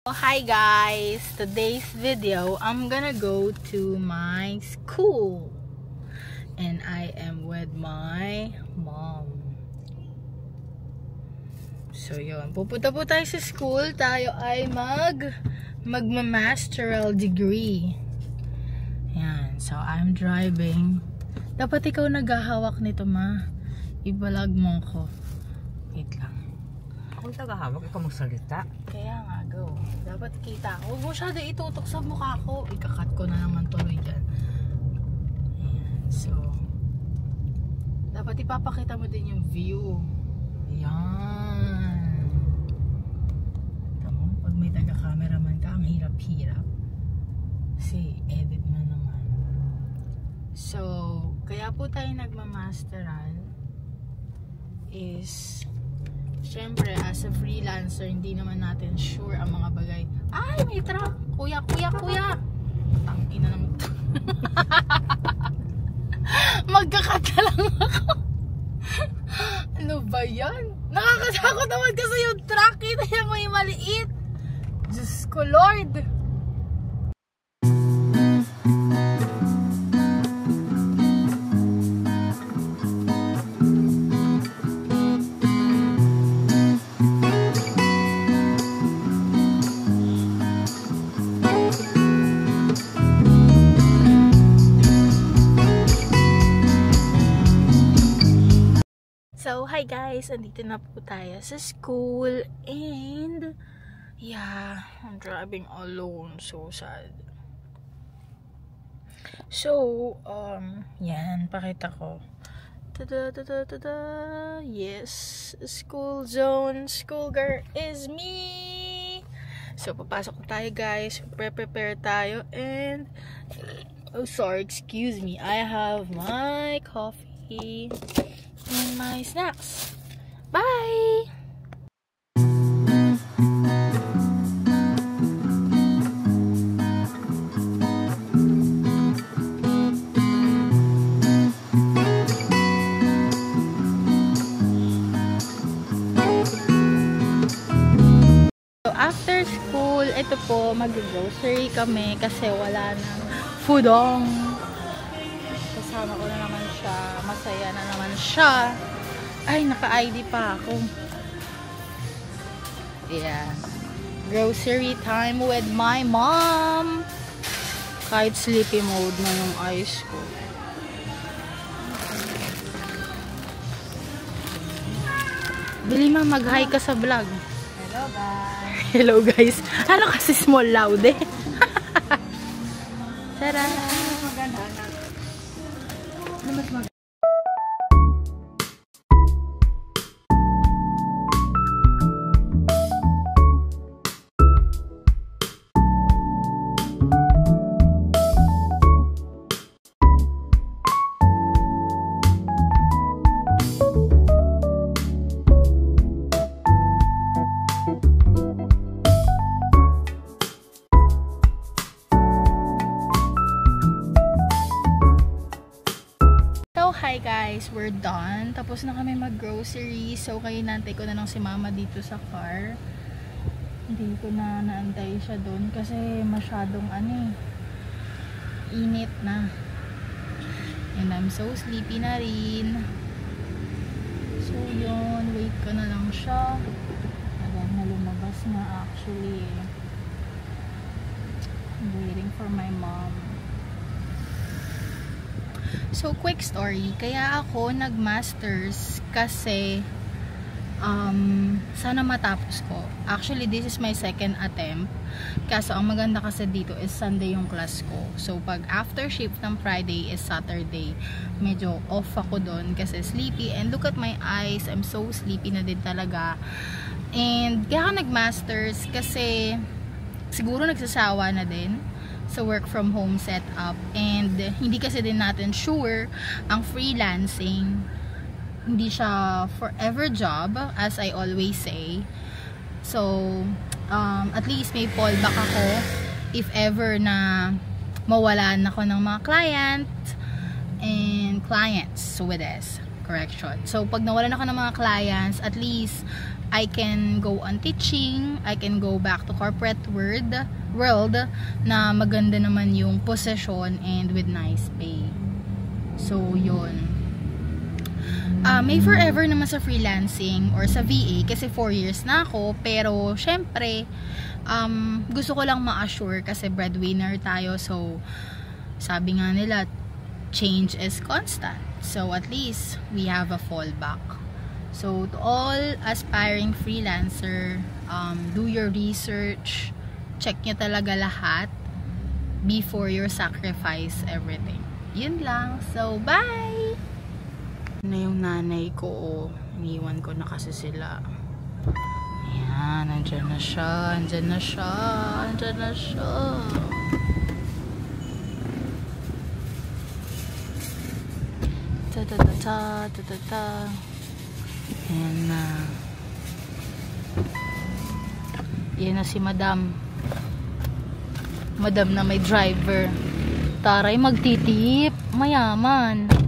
Hi guys! Today's video, I'm gonna go to my school and I am with my mom. So yun, pupunta po tayo sa school. Tayo ay magma-masteral degree. Yan, so I'm driving. Dapat ikaw naghahawak nito, ma. I-vlog mo ko. Wait lang. Kung tagahawak, ikaw magsalita. Kaya nga, go. Dapat kita ko. Huwag mo masyado itutok sa mukha ko. Ikakat ko na naman tuloy dyan. Ayan. So, dapat ipapakita mo din yung view. Ayan. Tama, pag may taga-cameraman ka, ang hirap-hirap. Kasi, edit na naman. So, kaya po tayo nagmamasteral is... Siyempre, as a freelancer, hindi naman natin sure ang mga bagay. Ay, may truck! Kuya! Tangina naman ito. Magkakata lang ako. Ano ba yan? Nakakatakot naman kasi yung truck. Kita yung may maliit. Diyos ko, Lord! So, hi guys! Andito na po tayo sa school and yeah, I'm driving alone. So sad. So, yan, pakita ko. Tada! Yes, school zone. School girl is me! So, papasok tayo guys. Prepare tayo and oh, sorry, excuse me. I have my coffee and my snacks. Bye! So after school, ito po, mag-grocery kami kasi wala nang foodong. Kasama ko na naman siya. Masaya na naman siya. Ay, naka-ID pa ako. Yeah. Grocery time with my mom. Kahit sleepy mode na yung eyes ko. Dili ma, mag-hi ka sa vlog. Hello guys. Hello guys. Ano kasi small loud eh. Tara. Maganda na. Ano mas maganda? Hi guys, we're done. Tapos na kami mag-grocery. So, kayo nantay ko na lang si mama dito sa car. Hindi ko na naantay siya doon kasi masyadong init na. And I'm so sleepy na rin. So, yun. Wait ko na lang siya. Alam na lumabas na actually. I'm waiting for my mom. So, quick story. Kaya ako nag-masters kasi sana matapos ko. Actually, this is my second attempt. Kaso, ang maganda kasi dito is Sunday yung class ko. So, pag after shift ng Friday is Saturday. Medyo off ako doon kasi sleepy. And look at my eyes. I'm so sleepy na din talaga. And kaya ako nag-masters kasi siguro nagsasawa na din sa work from home setup, and hindi kasi din natin sure ang freelancing, hindi siya forever job as I always say. So at least may fallback ako if ever na mawalan ako ng mga clients with this correction. So pag nawalan ako ng mga clients, at least I can go on teaching, I can go back to corporate world na maganda naman yung position and with nice pay. So, yun. May forever naman sa freelancing or sa VA kasi 4 years na ako, pero syempre gusto ko lang ma-assure kasi breadwinner tayo, so sabi nga nila change is constant, so at least we have a fallback. So to all aspiring freelancer, do your research, check nyo talaga lahat before you sacrifice everything. Yun lang, so bye! Na yung nanay ko, iniwan ko na kasi sila. Ayan, nandyan na siya, nandyan na siya, nandyan na siya. Ta-ta-ta-ta-ta-ta-ta. Ayan na. Ayan na si madam. Madam na may driver. Taray, magtitip. Mayaman.